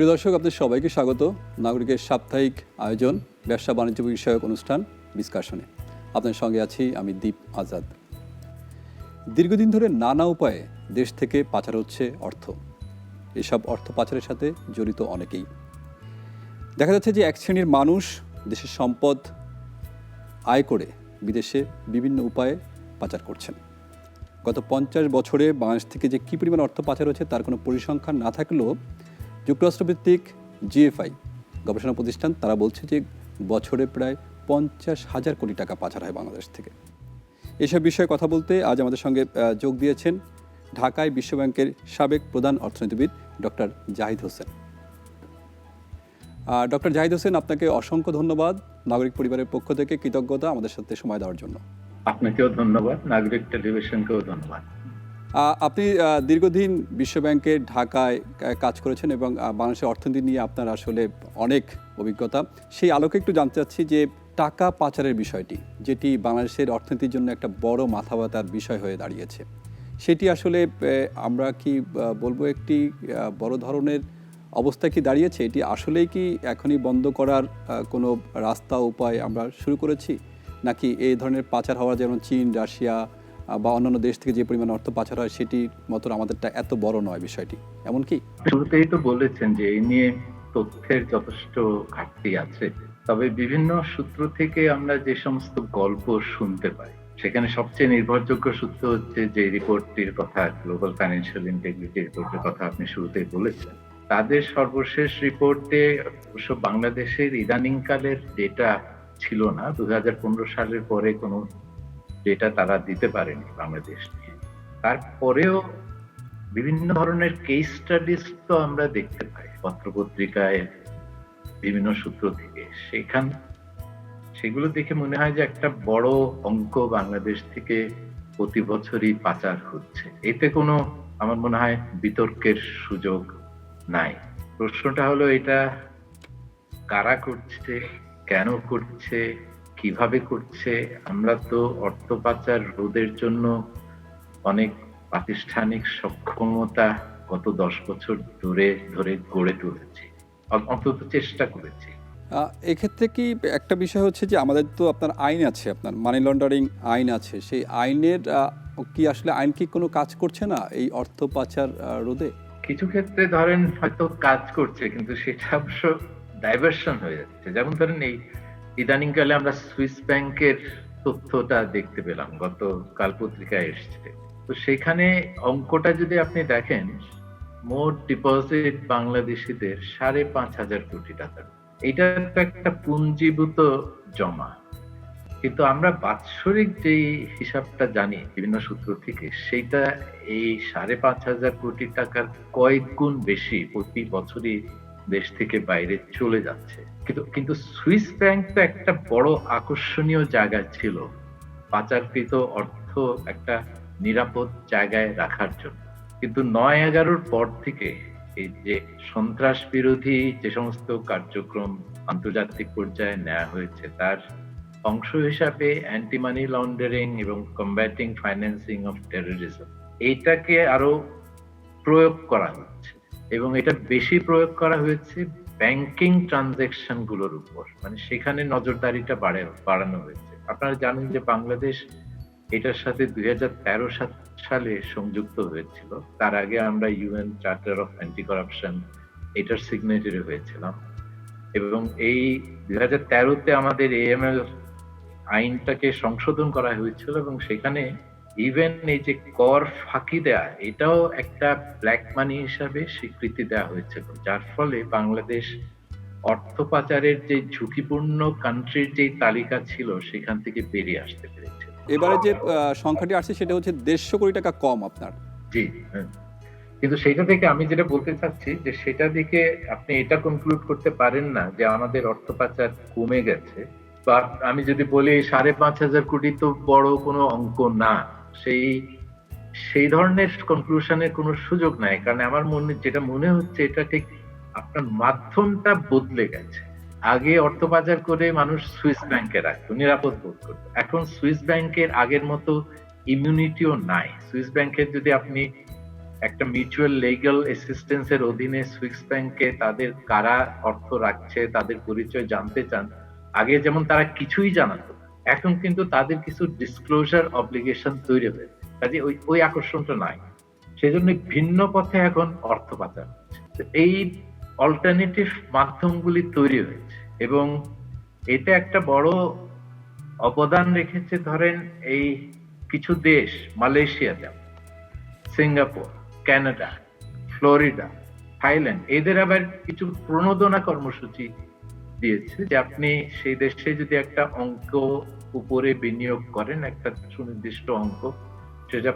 প্রিয় দর্শক, আপনাদের সবাইকে স্বাগত নাগরিকের সাপ্তাহিক আয়োজন ব্যবসা বাণিজ্য বিষয়ক অনুষ্ঠান ডিসকাশনে। আপনার সঙ্গে আছি আমি দীপ আজাদ। দীর্ঘদিন ধরে নানা উপায়ে দেশ থেকে পাচার হচ্ছে অর্থ। এসব অর্থ পাচারের সাথে জড়িত অনেকেই। দেখা যাচ্ছে যে এক শ্রেণীর মানুষ দেশের সম্পদ আয় করে বিদেশে বিভিন্ন উপায়ে পাচার করছেন। গত 50 বছরে বাংলাদেশ থেকে যে কী পরিমাণ অর্থ পাচার হচ্ছে তার কোনো পরিসংখ্যান না থাকলেও যুক্তরাষ্ট্রভিত্তিক জিএফআই গবেষণা প্রতিষ্ঠান তারা বলছে যে বছরে প্রায় 50,000 কোটি টাকা পাচার হয় বাংলাদেশ থেকে। এসব বিষয়ে কথা বলতে আজ আমাদের সঙ্গে যোগ দিয়েছেন ঢাকায় বিশ্বব্যাংকের সাবেক প্রধান অর্থনীতিবিদ ডক্টর জাহিদ হোসেন। ডক্টর জাহিদ হোসেন, আপনাকে অসংখ্য ধন্যবাদ। নাগরিক পরিবারের পক্ষ থেকে কৃতজ্ঞতা আমাদের সাথে সময় দেওয়ার জন্য। আপনাকেও ধন্যবাদ, নাগরিক টেলিভিশনকেও ধন্যবাদ। আপনি দীর্ঘদিন বিশ্বব্যাংকের ঢাকায় কাজ করেছেন এবং বাংলাদেশের অর্থনীতি নিয়ে আপনার আসলে অনেক অভিজ্ঞতা। সেই আলোকে একটু জানতে চাচ্ছি যে টাকা পাচারের বিষয়টি, যেটি বাংলাদেশের অর্থনীতির জন্য একটা বড় মাথা ব্যথার বিষয় হয়ে দাঁড়িয়েছে, সেটি আসলে আমরা কি বলবো একটি বড় ধরনের অবস্থা কি দাঁড়িয়েছে? এটি আসলেই কি এখনই বন্ধ করার কোনো রাস্তা উপায় আমরা শুরু করেছি, নাকি এই ধরনের পাচার হওয়া, যেমন চীন, রাশিয়া বা অন্যান্য দেশ থেকে যে পরিমাণ অর্থ পাচার হয় সেটির মতো আমাদেরটা এত বড় নয় বিষয়টি, এমন কি? শুরুতেই তো বলেছেন যে এই নিয়ে তথ্যের যথেষ্ট ঘাটতি আছে। তবে বিভিন্ন সূত্র থেকে আমরা যে সমস্ত গল্প শুনতে পাই, সেখানে সবচেয়ে নির্ভরযোগ্য সূত্র হচ্ছে যে রিপোর্টটির কথা, গ্লোবাল ফাইন্যান্সিয়াল ইন্টিগ্রিটি রিপোর্টের কথা আপনি শুরুতেই বলেছেন। তাদের সর্বশেষ রিপোর্টে অবশ্য বাংলাদেশের ইদানিংকালের ডেটা ছিল না, 2015 সালের পরে কোনো ডেটা তারা দিতে পারেনি বাংলাদেশ নিয়ে। তারপরেও বিভিন্ন ধরনের কেস স্টাডিজ তো আমরা দেখতে পাই পত্রপত্রিকায়, বিভিন্ন সূত্র থেকে। সেগুলো দেখে মনে হয় যে একটা বড় অঙ্ক বাংলাদেশ থেকে প্রতি বছরই পাচার হচ্ছে। এতে কোনো, আমার মনে হয়, বিতর্কের সুযোগ নাই। প্রশ্নটা হলো এটা কারা করছে, কেন করছে, কিভাবে করছে। আমরা তো অর্থ পাচার রোধের জন্য অনেক প্রাতিষ্ঠানিক সক্ষমতা গত 10 বছর ধরে গড়ে তুলেছি, অন্তত চেষ্টা করেছি। এক্ষেত্রে কি একটা বিষয় হচ্ছে যে আমাদের তো আপনার আইন আছে, আপনার মানি লন্ডারিং আইন আছে, সেই আইনের কি আসলে আইন কি কোনো কাজ করছে না এই অর্থ পাচার রোধে? কিছু ক্ষেত্রে ধরেন হয়তো কাজ করছে, কিন্তু সেটা অবশ্য ডাইভার্সন হয়ে যাচ্ছে। যেমন ধরেন এই ইদানিংকালে আমরা সুইস ব্যাংকের তথ্যটা দেখতে পেলাম, গতকাল পত্রিকায় এসছে। তো সেখানে অঙ্কটা যদি আপনি দেখেন, মোট ডিপোজিট বাংলাদেশিদের 5,500 কোটি টাকা। এটা তো একটা পুঞ্জীভূত জমা, কিন্তু আমরা বাৎসরিক যে হিসাবটা জানি বিভিন্ন সূত্র থেকে, সেটা এই 5,500 কোটি টাকার কয়েক গুণ বেশি প্রতি বছরই দেশ থেকে বাইরে চলে যাচ্ছে। কিন্তু সুইস ব্যাংক তো একটা বড় আকর্ষণীয় জায়গা ছিল পাচারকৃত অর্থ একটা নিরাপদ জায়গায় রাখার জন্য। কিন্তু 9/11-র পর থেকে এই যে সন্ত্রাস বিরোধী যে সমস্ত কার্যক্রম আন্তর্জাতিক পর্যায়ে নেওয়া হয়েছে, তার অংশ হিসাবে অ্যান্টি মানি লন্ডারিং এবং কম্ব্যাটিং ফাইন্যান্সিং অফ টেররিজম, এইটাকে আরো প্রয়োগ করা হচ্ছে, এবং এটা বেশি প্রয়োগ করা হয়েছে ব্যাংকিং ট্রানজাকশন গুলোর উপর। মানে সেখানে নজরদারিটা বাড়ানো হয়েছে। আপনারা জানেন যে বাংলাদেশ এটার সাথে 2013 সালে সংযুক্ত হয়েছিল। তার আগে আমরা UN charter of anti corruption এটার সিগনেচারি হয়েছিলাম, এবং এই 2013-তে আমাদের এএমএল আইনটাকে সংশোধন করা হয়েছিল, এবং সেখানে ইভেন এই যে কর ফাঁকি দেয়া, এটাও একটা ব্ল্যাক মানি হিসাবে স্বীকৃতি দেওয়া হয়েছিল, যার ফলে বাংলাদেশ অর্থ পাচারের যে ঝুঁকিপূর্ণ কান্ট্রির যে তালিকা ছিল সেখান থেকে বেরিয়ে আসতে পেরেছে। এবারে যে সংখ্যাটি আসছে সেটা হচ্ছে 150 কোটি টাকা কম আপনার। জি, কিন্তু সেটা থেকে আমি যেটা বলতে চাচ্ছি যে সেটা থেকে আপনি এটা কনক্লুড করতে পারেন না যে আমাদের অর্থ পাচার কমে গেছে। বা আমি যদি বলি 5,500 কোটি তো বড় কোনো অঙ্ক না, সেই ধরনের কনক্লুশনের কোনো সুযোগ নাই। কারণ আমার যেটা মনে হচ্ছে, এটা ঠিক আপনার মাধ্যমটা বদলে গেছে। আগে অর্থ পাচার করে মানুষ সুইস ব্যাংকে রাখতো, নিরাপদ বোধ করতো। এখন সুইস ব্যাংকের আগের মতো ইমিউনিটিও নাই। সুইস ব্যাংকের যদি আপনি একটা মিউচুয়াল লিগ্যাল অ্যাসিস্ট্যান্সের অধীনে সুইস ব্যাংকে তাদের কারা অর্থ রাখছে তাদের পরিচয় জানতে চান, আগে যেমন তারা কিছুই জানাতো না, এখন কিন্তু তাদের কিছু ডিসক্লোজার অব্লিগেশন তৈরি হয়েছে, কাজে ওই আকর্ষণটা নাই। সেজন্য ভিন্ন পথে এখন অর্থ পাচার হচ্ছে। তো এই অল্টারনেটিভ মাধ্যমগুলি তৈরি হয়েছে এবং এটা একটা বড় অবদান রেখেছে। ধরেন এই কিছু দেশ, মালয়েশিয়া যেমন, সিঙ্গাপুর, কানাডা, ফ্লোরিডা, থাইল্যান্ড, এদের আবার কিছু প্রণোদনা কর্মসূচি দিয়েছে যে আপনি সেই দেশে যদি একটা অঙ্ক উপরে বিনিয়োগ করেন, একটা সুনির্দিষ্ট অঙ্ক, সেটা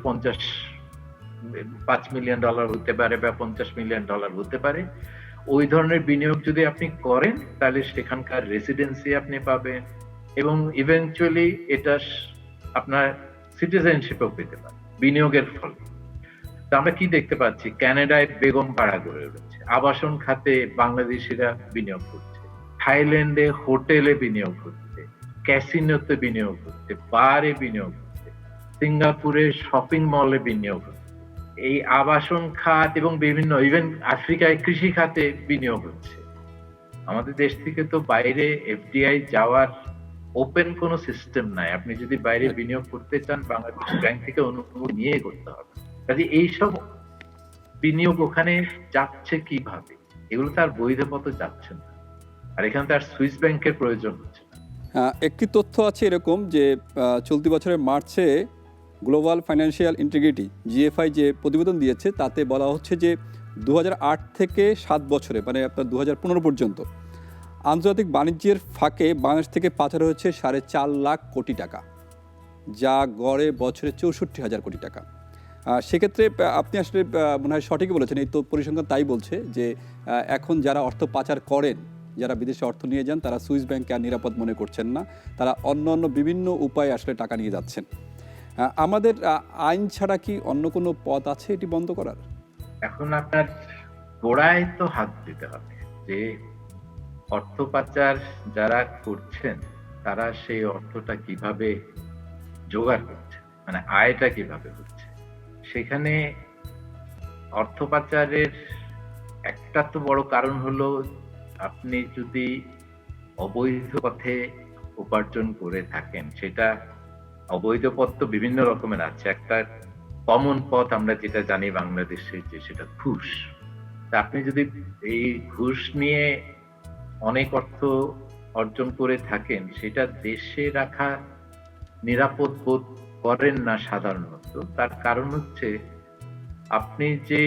$5 মিলিয়ন হতে পারে বা $50 মিলিয়ন হতে পারে, ওই ধরনের বিনিয়োগ যদি আপনি করেন তাহলে সেখানকার রেসিডেন্সি আপনি পাবেন এবং ইভেনচুয়ালি এটা আপনার সিটিজেনশিপও পেতে পারেন বিনিয়োগের ফলে। তো আমরা কি দেখতে পাচ্ছি, কানাডায় বেগম পাড়া গড়ে উঠেছে, আবাসন খাতে বাংলাদেশিরা বিনিয়োগ করছে, থাইল্যান্ডে হোটেলে বিনিয়োগ হচ্ছে, ক্যাসিনোতে বিনিয়োগ হচ্ছে, বারে বিনিয়োগ হচ্ছে, সিঙ্গাপুরে শপিং মলে বিনিয়োগ হচ্ছে। এই আবাসন খাত এবং বিভিন্ন ইভেন আফ্রিকায় কৃষি খাতে বিনিয়োগ হচ্ছে। আমাদের দেশ থেকে তো বাইরে এফডিআই যাওয়ার ওপেন কোনো সিস্টেম নাই। আপনি যদি বাইরে বিনিয়োগ করতে চান বাংলাদেশ ব্যাংক থেকে অনুমতি নিয়ে করতে হবে। কাজে এইসব বিনিয়োগ ওখানে যাচ্ছে কিভাবে, এগুলো তার বৈধ পথে যাচ্ছে না, আর এখানে তার সুইস ব্যাংকের প্রয়োজন হচ্ছে না। একটি তথ্য আছে এরকম যে চলতি বছরের মার্চে গ্লোবাল ফাইন্যান্সিয়াল ইন্টিগ্রিটি জিএফআই যে প্রতিবেদন দিয়েছে তাতে বলা হচ্ছে যে 2008 থেকে 7 বছরে মানে আপনার 2015 পর্যন্ত আন্তর্জাতিক বাণিজ্যের ফাঁকে বাংলাদেশ থেকে পাচার হয়েছে 4.5 লাখ কোটি টাকা, যা গড়ে বছরে 64,000 কোটি টাকা। সেক্ষেত্রে আপনি আসলে মনে হয় সঠিকই বলেছেন, এই তো পরিসংখ্যান তাই বলছে যে এখন যারা অর্থ পাচার করেন, যারা বিদেশে অর্থ নিয়ে যান, তারা সুইস ব্যাংককে আর নিরাপদ মনে করছেন না, তারা অন্য অন্য বিভিন্ন উপায়ে আসলে টাকা নিয়ে যাচ্ছেন। আমাদের আইন ছাড়া কি অন্য কোনো পথ আছে এটি বন্ধ করার? এখন আপনার গোড়ায় তো হাত দিতে হবে যে অর্থ পাচার যারা করছেন তারা সেই অর্থটা কিভাবে জোগাড় করছে, মানে আয়টা কিভাবে হচ্ছে। সেখানে অর্থ পাচারের একটা তো বড় কারণ হলো আপনি যদি অবৈধ পথে উপার্জন করে থাকেন, সেটা অবৈধ পথ তো বিভিন্ন রকমের আছে। একটা কমন পথ আমরা যেটা জানি বাংলাদেশে, যে সেটা ঘুষ। তা আপনি যদি এই ঘুষ নিয়ে অনেক অর্থ অর্জন করে থাকেন, সেটা দেশে রাখা নিরাপদ বোধ করেন না সাধারণত। তার কারণ হচ্ছে আপনি যে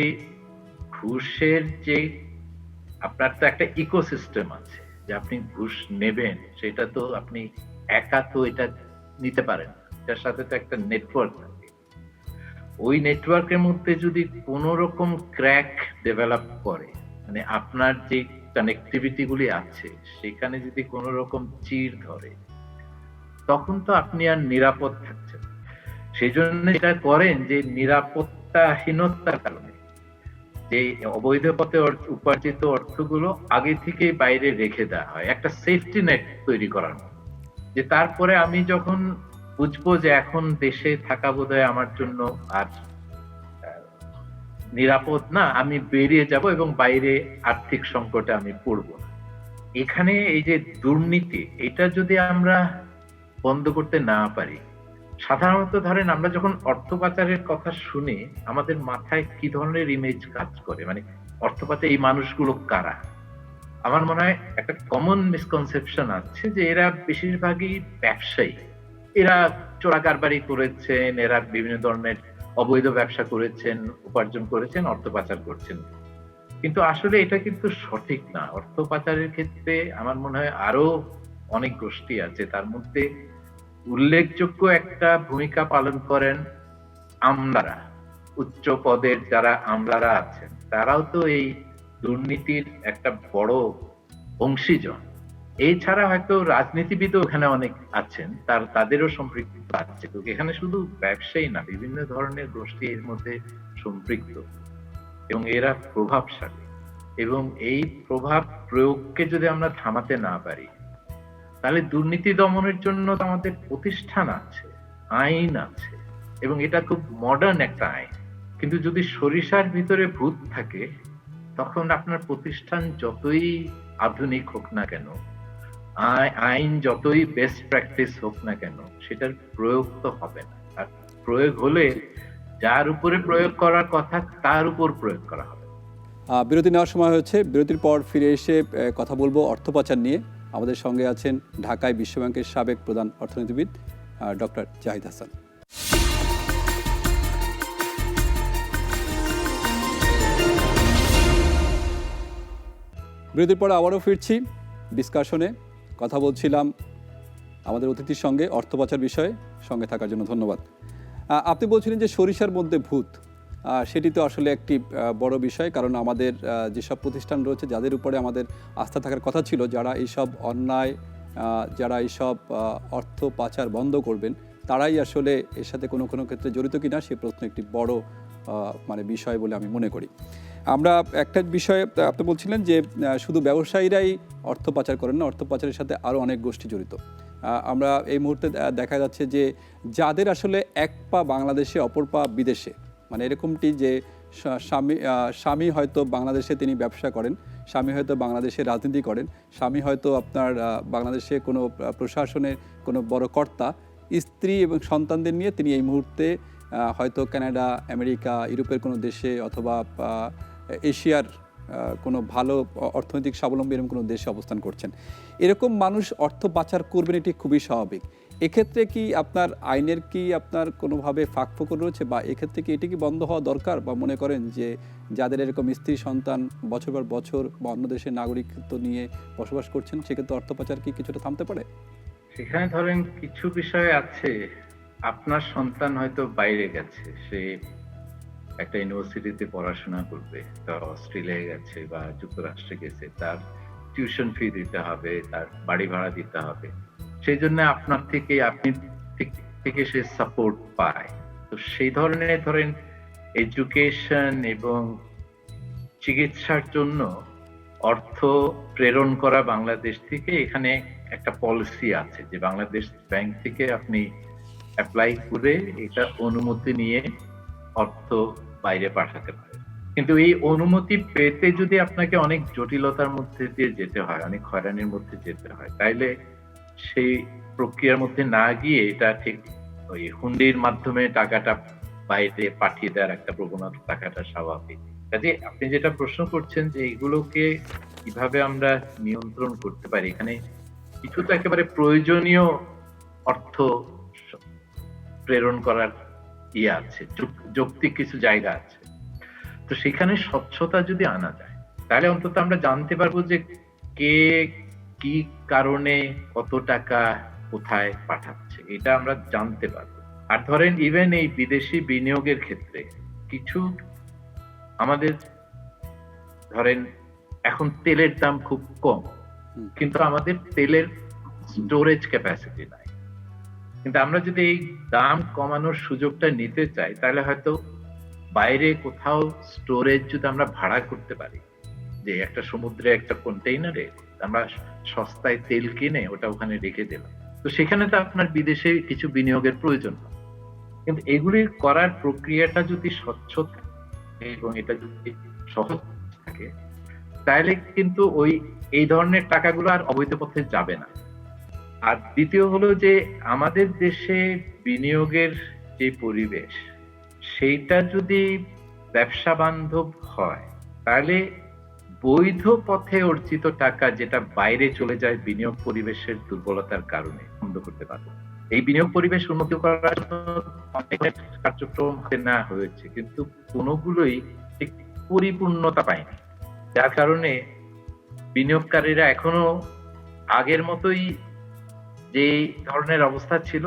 ঘুষের যে আপনার তো একটা ইকোসিস্টেম আছে, যে আপনি ঘুষ নেবেন সেটা তো আপনি একা তো এটা নিতে পারেন, এটার সাথে তো একটা নেটওয়ার্ক থাকে। ওই নেটওয়ার্কের মধ্যে যদি কোনো রকম ক্র্যাক ডেভেলপ করে, মানে আপনার যে কানেক্টিভিটি গুলি আছে সেখানে যদি কোনো রকম চির ধরে, তখন তো আপনি আর নিরাপদ থাকছেন। সেই জন্য এটা করেন যে নিরাপত্তাহীনতার কারণে যে অবৈধ পথে উপার্জিত অর্থগুলো আগে থেকে বাইরে রেখে দেওয়া হয়, একটা সেফটি নেট তৈরি করার মতো, যে তারপরে আমি যখন বুঝবো যে এখন দেশে থাকা বোধহয় আমার জন্য আর নিরাপদ না, আমি বেরিয়ে যাব এবং বাইরে আর্থিক সংকটে আমি পড়বো না। এখানে এই যে দুর্নীতি, এটা যদি আমরা বন্ধ করতে না পারি, সাধারণত ধরেন আমরা যখন অর্থ পাচারের কথা শুনি আমাদের মাথায় কি ধরনের ইমেজ কাজ করে, মানে অর্থ পাচার এই মানুষগুলো কারা? আমার মনে হয় একটা কমন মিসকনসেপশন আছে যে এরা বেশিরভাগই ব্যবসায়ী, এরা চোরা কারবারি করেছেন, এরা বিভিন্ন ধরনের অবৈধ ব্যবসা করেছেন, উপার্জন করেছেন, অর্থ পাচার করছেন। কিন্তু আসলে এটা কিন্তু সঠিক না। অর্থ পাচারের ক্ষেত্রে আমার মনে হয় আরো অনেক গোষ্ঠী আছে, তার মধ্যে উল্লেখযোগ্য একটা ভূমিকা পালন করেন আমলারা, উচ্চ পদের যারা আমলারা আছেন, তারাও তো এই দুর্নীতির একটা বড় অংশীজন। এছাড়া হয়তো রাজনীতিবিদও এখানে অনেক আছেন, তাদেরও সম্পৃক্ত আছে। তো এখানে শুধু ব্যবসায়ী না, বিভিন্ন ধরনের গোষ্ঠী এর মধ্যে সম্পৃক্ত এবং এরা প্রভাবশালী। এবং এই প্রভাব প্রয়োগকে যদি আমরা থামাতে না পারি, তাহলে দুর্নীতি দমনের জন্য আমাদের প্রতিষ্ঠান আছে, আইন আছে, এবং এটা খুব মডার্ন একটা আইন। কিন্তু যদি সরিষার ভিতরে ভূত থাকে, তখন আপনার প্রতিষ্ঠান যতই আধুনিক হোক না কেন, আইন যতই বেস্ট প্র্যাকটিস হোক না কেন, সেটার প্রয়োগ তো হবে না। আর প্রয়োগ হলে যার উপরে প্রয়োগ করার কথা তার উপর প্রয়োগ করা হবে। বিরতি নেওয়ার সময় হয়েছে। বিরতির পর ফিরে এসে কথা বলবো অর্থ পাচার নিয়ে। আমাদের সঙ্গে আছেন ঢাকায় বিশ্বব্যাংকের সাবেক প্রধান অর্থনীতিবিদ ডক্টর জাহিদ হাসান। বিরতির পর আবারও ফিরছি ডিসকাশনে। কথা বলছিলাম আমাদের অতিথির সঙ্গে অর্থ পাচার বিষয়ে। সঙ্গে থাকার জন্য ধন্যবাদ। আপনি বলছিলেন যে সরিষার মধ্যে ভূত, সেটি তো আসলে একটি বড় বিষয়, কারণ আমাদের যেসব প্রতিষ্ঠান রয়েছে যাদের উপরে আমাদের আস্থা থাকার কথা ছিল, যারা এইসব অন্যায়, যারা এইসব অর্থ পাচার বন্ধ করবেন, তারাই আসলে এর সাথে কোনো কোনো ক্ষেত্রে জড়িত কিনা সে প্রশ্ন একটি বড় মানে বিষয় বলে আমি মনে করি। আমরা একটা বিষয়ে আপনি বলছিলেন যে শুধু ব্যবসায়ীরাই অর্থ পাচার করেন না, অর্থ পাচারের সাথে আরও অনেক গোষ্ঠী জড়িত। আমরা এই মুহূর্তে দেখা যাচ্ছে যে যাদের আসলে এক পা বাংলাদেশে অপর পা বিদেশে, মানে এরকমটি যে স্বামী হয়তো বাংলাদেশে তিনি ব্যবসা করেন, স্বামী হয়তো বাংলাদেশে রাজনীতি করেন, স্বামী হয়তো আপনার বাংলাদেশে কোনো প্রশাসনের কোনো বড় কর্তা, স্ত্রী এবং সন্তানদের নিয়ে তিনি এই মুহূর্তে হয়তো কানাডা, আমেরিকা, ইউরোপের কোনো দেশে অথবা এশিয়ার কোনো ভালো অর্থনৈতিক স্বাবলম্বী এরকম কোনো দেশে অবস্থান করছেন। এরকম মানুষ অর্থ পাচার করবেন, এটি খুবই স্বাভাবিক। এক্ষেত্রে কি আপনার আইনের কি আপনার কোনোভাবে ফাঁকফোকর রয়েছে, বা এক্ষেত্রে কি এটি কি বন্ধ হওয়া দরকার, বা মনে করেন যে যাদের এরকম স্ত্রী সন্তান বছর পর বছর বা অন্য দেশের নাগরিকত্ব নিয়ে বসবাস করছেন, সেক্ষেত্রে অর্থ পাচার কি কিছুটা থামতে পারে? সেখানে ধরেন কিছু বিষয় আছে, আপনার সন্তান হয়তো বাইরে গেছে, সে একটা ইউনিভার্সিটিতে পড়াশোনা করবে, তার অস্ট্রেলিয়ায় গেছে বা যুক্তরাষ্ট্রে গেছে, তার টিউশন ফি দিতে হবে, তার বাড়ি ভাড়া দিতে হবে, সেই জন্য আপনার থেকে থেকে সে সাপোর্ট পায়। তো সেই ধরনের ধরেন এডুকেশন এবং চিকিৎসার জন্য অর্থ প্রেরণ করা বাংলাদেশ থেকে, এখানে একটা পলিসি আছে যে বাংলাদেশ ব্যাংক থেকে আপনি অ্যাপ্লাই করে এটা অনুমতি নিয়ে অর্থ বাইরে পাঠাতে পারে। কিন্তু এই অনুমতি পেতে যদি আপনাকে অনেক জটিলতার মধ্যে দিয়ে যেতে হয়, অনেক হয়রানির মধ্যে যেতে হয়, তাইলে সেই প্রক্রিয়ার মধ্যে না গিয়ে এটা ঠিক ওই হুন্ডির মাধ্যমে টাকাটা বাইরে পাঠিয়ে দেওয়ার একটা প্রবণতা থাকাটা স্বাভাবিক। কাজে আপনি যেটা প্রশ্ন করছেন যে এগুলোকে কিভাবে আমরা নিয়ন্ত্রণ করতে পারি, এখানে কিছু তো একেবারে প্রয়োজনীয় অর্থ প্রেরণ করার ইয়ে আছে, যৌক্তিক কিছু জায়গা আছে। তো সেখানে স্বচ্ছতা যদি আনা যায়, তাহলে অন্তত আমরা জানতে পারবো যে কে কি কারণে কত টাকা কোথায় পাঠাচ্ছে, এটা আমরা জানতে পারবো। আর ধরেন ইভেন এই বিদেশি বিনিয়োগের ক্ষেত্রে কিছু আমাদের ধরেন এখন তেলের দাম খুব কম, কিন্তু আমাদের তেলের স্টোরেজ ক্যাপাসিটি নাই। কিন্তু আমরা যদি এই দাম কমানোর সুযোগটা নিতে চাই, তাহলে হয়তো বাইরে কোথাও স্টোরেজ যদি আমরা ভাড়া করতে পারি, যে একটা সমুদ্রে একটা কন্টেইনারে আমরা সস্তায় তেল কিনে ওটা ওখানে রেখে দিলাম, তো সেখানে তো আপনার বিদেশে কিছু বিনিয়োগের প্রয়োজন হয়। কিন্তু এগুলি করার প্রক্রিয়াটা যদি স্বচ্ছ থাকে এবং এটা যদি সহজ থাকে, তাহলে কিন্তু এই ধরনের টাকাগুলো আর অবৈধ পথে যাবে না। আর দ্বিতীয় হলো যে আমাদের দেশে বিনিয়োগের যে পরিবেশ, সেইটা যদি ব্যবসা বান্ধব হয়, তাহলে বৈধ পথে অর্জিত টাকা যেটা বাইরে চলে যায় বিনিয়োগ পরিবেশের দুর্বলতার কারণে, বন্ধ করতে পারবো। এই বিনিয়োগ পরিবেশ উন্নতি করার জন্য অনেক কার্যক্রম নেওয়া হয়েছে, কিন্তু কোনোগুলোই ঠিক পরিপূর্ণতা পায়নি, যার কারণে বিনিয়োগকারীরা এখনো আগের মতোই যে ধরনের অবস্থা ছিল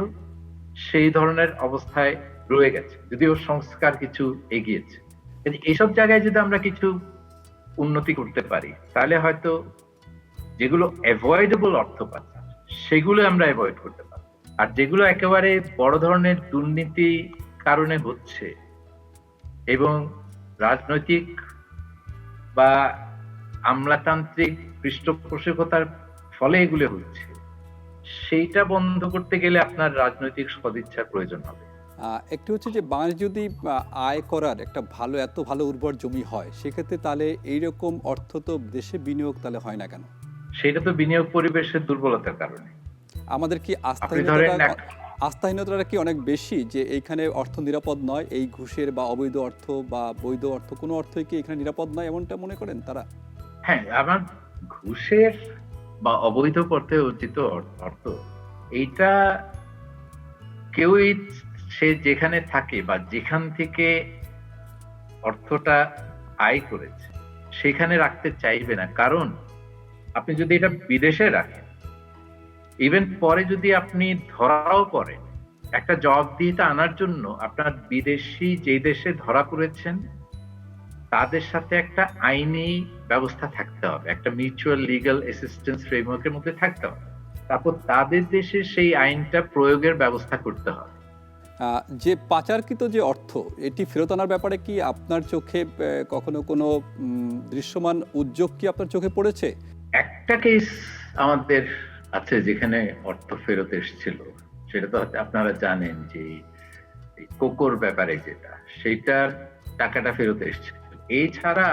সেই ধরনের অবস্থায় রয়ে গেছে, যদিও সংস্কার কিছু এগিয়েছে। এইসব জায়গায় যদি আমরা কিছু উন্নতি করতে পারি, তাহলে হয়তো যেগুলো অ্যাভয়েডেবল অর্থ পাচার, সেগুলো আমরা অ্যাভয়েড করতে পারি। আর যেগুলো একেবারে বড় ধরনের দুর্নীতি কারণে হচ্ছে এবং রাজনৈতিক বা আমলাতান্ত্রিক পৃষ্ঠপোষকতার ফলে এগুলো হচ্ছে, সেইটা বন্ধ করতে গেলে আপনার রাজনৈতিক সদিচ্ছার প্রয়োজন হবে। একটি হচ্ছে যে বাংলাদেশ যদি আয় করার একটা এত ভালো উর্বর জমি হয়, সেক্ষেত্রে তাহলে এইরকম অর্থ তো দেশে বিনিয়োগ তাহলে হয় না কেন? সেটা তো বিনিয়োগ পরিবেশের দুর্বলতার কারণে। আমাদের কি আপনি ধরেন আস্থাহীনতাটা কি অনেক বেশি, যে এইখানে অর্থ নিরাপদ নয়, এই ঘুষের বা অবৈধ অর্থ বা বৈধ অর্থ কোনো অর্থই কি এখানে নিরাপদ নয়, এমনটা মনে করেন তারা? হ্যাঁ, আমার ঘুষের বা অবৈধ পথে অর্জিত অর্থ, এইটা কেউই সে যেখানে থাকে বা যেখান থেকে অর্থটা আয় করেছে সেখানে রাখতে চাইবে না। কারণ আপনি যদি এটা বিদেশে রাখেন, ইভেন পরে যদি আপনি ধরাও পড়েন, একটা জবাবদিহিতা আনার জন্য আপনার বিদেশি যে দেশে ধরা পড়েছেন তাদের সাথে একটা আইনি ব্যবস্থা থাকতে হবে, একটা মিউচুয়াল লিগ্যাল অ্যাসিস্ট্যান্স ফ্রেমওয়ার্কের মধ্যে থাকতে হবে। তারপর তাদের দেশে সেই আইনটা প্রয়োগের ব্যবস্থা করতে হবে। যে পাচারকৃত যে অর্থ, এটি ফেরত আনার ব্যাপারে কি আপনার চোখে কখনো কোনো দৃশ্যমান উদ্যোগ কি আপনার চোখে পড়েছে? একটা কেস আমাদের আছে যেখানে অর্থ ফেরত এসেছিল, সেটা তো আপনারা জানেন যে কোকোর ব্যাপারে যেটা, সেইটার টাকাটা ফেরত এসেছিল। এছাড়া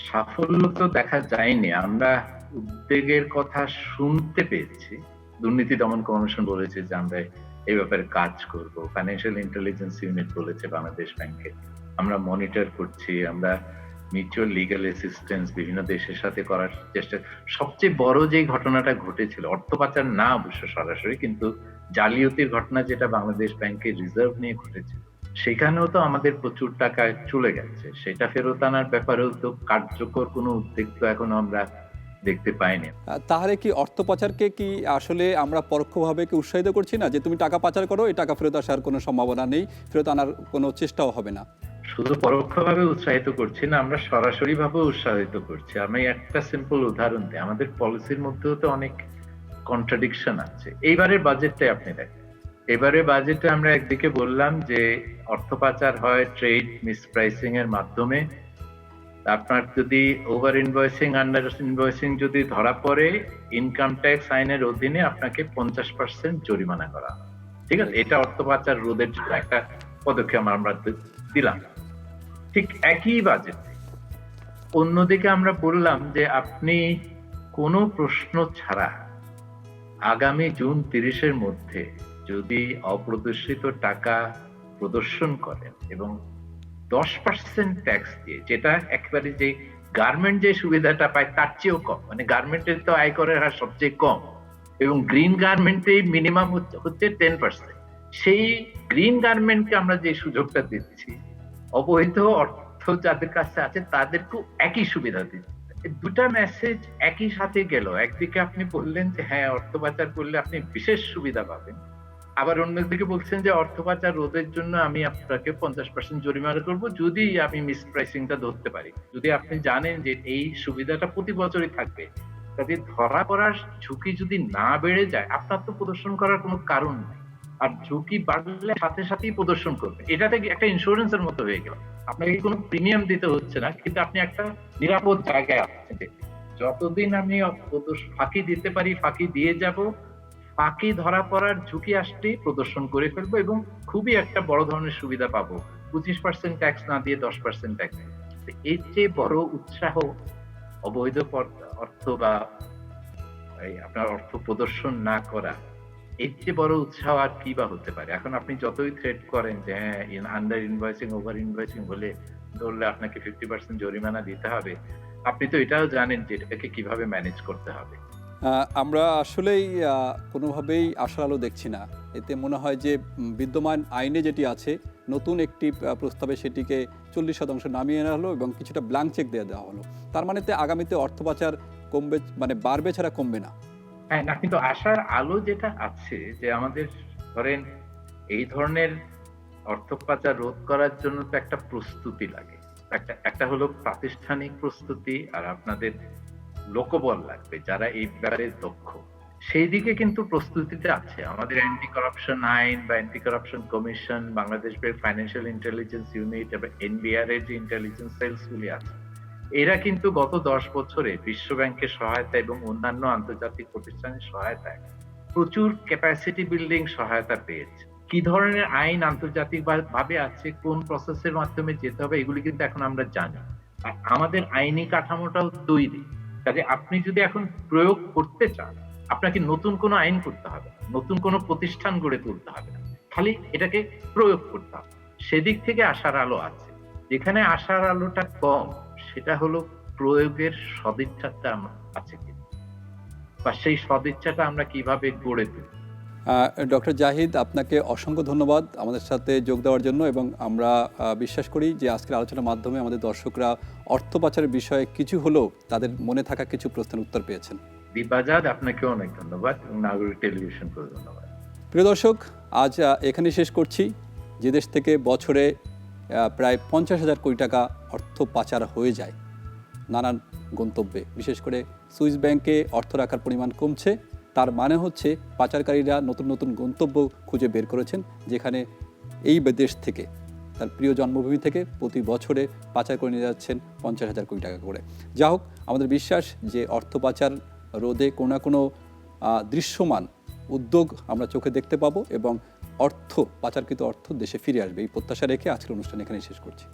সাফল্য তো দেখা যায়নি। আমরা উদ্বেগের কথা শুনতে পেয়েছি, দুর্নীতি দমন কমিশন বলেছে যে আমরা এই ব্যাপারে কাজ করব, ফাইন্যান্সিয়াল ইন্টেলিজেন্স ইউনিট বলেছে বাংলাদেশ ব্যাংকে, আমরা মনিটর করছি, আমরা মিউচুয়াল লিগ্যাল অ্যাসিস্ট্যান্স বিভিন্ন দেশের সাথে করার চেষ্টা। সবচেয়ে বড় যে ঘটনাটা ঘটেছিল, অর্থ পাচার না অবশ্য সরাসরি, কিন্তু জালিয়াতির ঘটনা যেটা বাংলাদেশ ব্যাংকের রিজার্ভ নিয়ে ঘটেছিল, সেখানেও তো আমাদের প্রচুর টাকা চলে গেছে। সেটা ফেরত আনার ব্যাপারেও তো কার্যকর কোনো উদ্যোগ তো এখনো আমরা দেখতে পাইনি। তাহলে কি অর্থ পাচারকে কি আসলে আমরা পরোক্ষভাবে কি উৎসাহিত করছি না, যে তুমি টাকা পাচার করো, এই টাকা ফেরত আসার কোনো সম্ভাবনা নেই, ফেরত আনার কোনো চেষ্টাও হবে না? শুধু পরোক্ষভাবে উৎসাহিত করছি না, আমরা সরাসরি ভাবে উৎসাহিত করছি। আমি একটা সিম্পল উদাহরণ দিই, আমাদের পলিসির মধ্যেও তো অনেক কন্ট্রাডিকশন আছে। এইবারের বাজেটটাই আপনি দেখেন, এবারে বাজেটে আমরা একদিকে বললাম যে অর্থ পাচার হয় ট্রেড মিসপ্রাইসিং এর মাধ্যমে, আপনার যদি ওভার ইনভয়েসিং আন্ডার ইনভয়েসিং যদি ধরা পড়ে, ইনকাম ট্যাক্স আইনের অধীনে আপনাকে 50% জরিমানা করা হয়। ঠিক আছে, এটা অর্থ পাচার রোধের জন্য একটা পদক্ষেপ আমরা দিলাম। ঠিক একই বাজেটে অন্যদিকে আমরা বললাম যে আপনি কোনো প্রশ্ন ছাড়া আগামী জুন 30-এর মধ্যে যদি অপ্রদর্শিত টাকা প্রদর্শন করেন এবং 10% ট্যাক্স দিয়ে, যেটা একেবারে যে গার্মেন্ট যে সুবিধাটা পায় তার চেয়েও কম, মানে গার্মেন্টের তো আয়করের হার সবচেয়ে কম এবং গ্রিন গার্মেন্টে মিনিমাম হচ্ছে 10%। সেই গ্রিন গার্মেন্টকে আমরা যে সুযোগটা দিচ্ছি, অবৈধ অর্থ যাদের কাছে আছে তাদেরকেও একই সুবিধা দিচ্ছি। দুটা মেসেজ একই সাথে গেল। একদিকে আপনি বললেন যে হ্যাঁ, অর্থ পাচার করলে আপনি বিশেষ সুবিধা পাবেন, আবার অন্যদিকে বলছেন যে অর্থ পাচার রোধের জন্য আমি আপনাকে 50% জরিমানা করব যদি আমি মিসপ্রাইসিংটা ধরতে পারি। যদি আপনি জানেন যে এই সুবিধাটা প্রতি বছরই থাকবে, কাজে ধরা পড়ার ঝুঁকি যদি না বেড়ে যায়, আপনার তো প্রদর্শন করার কোনো কারণ নেই। আর ঝুঁকি বাড়লে সাথে সাথেই প্রদর্শন করবে, এটাতে একটা ইন্স্যুরেন্সের মতো হয়ে গেল। আপনাকে কোনো প্রিমিয়াম দিতে হচ্ছে না, কিন্তু আপনি একটা নিরাপদ জায়গায় আছেন যে যতদিন আমি ফাঁকি দিতে পারি ফাঁকি দিয়ে যাব, ফাঁকি ধরা পড়ার ঝুঁকি আসলেই প্রদর্শন করে ফেলবো এবং খুবই একটা বড় ধরনের সুবিধা পাবো, 25% ট্যাক্স না দিয়ে 10% ট্যাক্স। এর চেয়ে বড় উৎসাহ অবৈধ অর্থ বা আপনার অর্থ প্রদর্শন না করা, এর চেয়ে বড় উৎসাহ আর কি বা হতে পারে? এখন আপনি যতই থ্রেট করেন যে হ্যাঁ, আন্ডার ইনভয়েসিং ওভার ইনভয়েসিং হলে ধরলে আপনাকে 50% জরিমানা দিতে হবে, আপনি তো এটাও জানেন যে এটাকে কিভাবে ম্যানেজ করতে হবে। আমরা আসলেই কোনোভাবেই আশার আলো দেখছি না। এতে মনে হয় যে বিদ্যমান আইনে যেটি আছে, নতুন একটি প্রস্তাবে সেটিকে 40% নামিয়ে আনা হলো এবং কিছুটা ব্ল্যাঙ্ক চেক দিয়ে দেওয়া হলো। তার মানে আগামীতে অর্থ পাচার কমবে, মানে বাড়বে ছাড়া কমবে না। হ্যাঁ, না, কিন্তু আশার আলো যেটা আছে যে আমাদের ধরেন এই ধরনের অর্থ পাচার রোধ করার জন্য তো একটা প্রস্তুতি লাগে। একটা হলো প্রাতিষ্ঠানিক প্রস্তুতি, আর আপনাদের লোকবল লাগবে যারা এই ব্যাপারে দক্ষ। সেই দিকে কিন্তু প্রস্তুতিতে আছে আমাদের অ্যান্টি কারাপশন আইন বা anti corruption commission, Bangladesh bank financial intelligence unit এবং এনবিআর এর যে ইন্টেলিজেন্স সেলস গুলি আছে, এরা কিন্তু গত 10 বছরে বিশ্ব ব্যাংকের সহায়তা এবং অন্যান্য আন্তর্জাতিক প্রতিষ্ঠানের সহায়তায় প্রচুর ক্যাপাসিটি বিল্ডিং সহায়তা পেয়েছে। কি ধরনের আইন আন্তর্জাতিক ভাবে আছে, কোন প্রসেসের মাধ্যমে যেতে হবে, এগুলি কিন্তু এখন আমরা জানি। আর আমাদের আইনি কাঠামোটাও তৈরি। কাজে আপনি যদি এখন প্রয়োগ করতে চান, আপনাকে নতুন কোনো আইন করতে হবে না, নতুন কোনো প্রতিষ্ঠান গড়ে তুলতে হবে না, খালি এটাকে প্রয়োগ করতে হবে। সেদিক থেকে আশার আলো আছে। যেখানে আশার আলোটা কম, সেটা হলো প্রয়োগের সদিচ্ছাটা আছে কিনা, বা সেই সদিচ্ছাটা আমরা কিভাবে গড়ে তুলি। ডক্টর জাহিদ, আপনাকে অসংখ্য ধন্যবাদ আমাদের সাথে যোগ দেওয়ার জন্য, এবং আমরা বিশ্বাস করি যে আজকের আলোচনার মাধ্যমে আমাদের দর্শকরা অর্থ পাচারের বিষয়ে কিছু হলেও তাদের মনে থাকা কিছু প্রশ্নের উত্তর পেয়েছেন। দীপ আজাদ, আপনাকে অনেক ধন্যবাদ এবং নাগরিক টেলিভিশনকে ধন্যবাদ। প্রিয় দর্শক, আজ এখানে শেষ করছি। যে দেশ থেকে বছরে প্রায় 50,000 কোটি টাকা অর্থ পাচার হয়ে যায় নানান গন্তব্যে, বিশেষ করে সুইস ব্যাংকে অর্থ রাখার পরিমাণ কমছে, তার মানে হচ্ছে পাচারকারীরা নতুন নতুন গন্তব্য খুঁজে বের করেছেন, যেখানে এই দেশ থেকে, তার প্রিয় জন্মভূমি থেকে প্রতি বছরে পাচার করে নিয়ে যাচ্ছেন 50,000 কোটি টাকা করে। যা হোক, আমাদের বিশ্বাস যে অর্থ পাচার রোধে কোনো না কোনো দৃশ্যমান উদ্যোগ আমরা চোখে দেখতে পাবো এবং পাচারকৃত অর্থ দেশে ফিরে আসবে, এই প্রত্যাশা রেখে আজকের অনুষ্ঠান এখানেই শেষ করছি।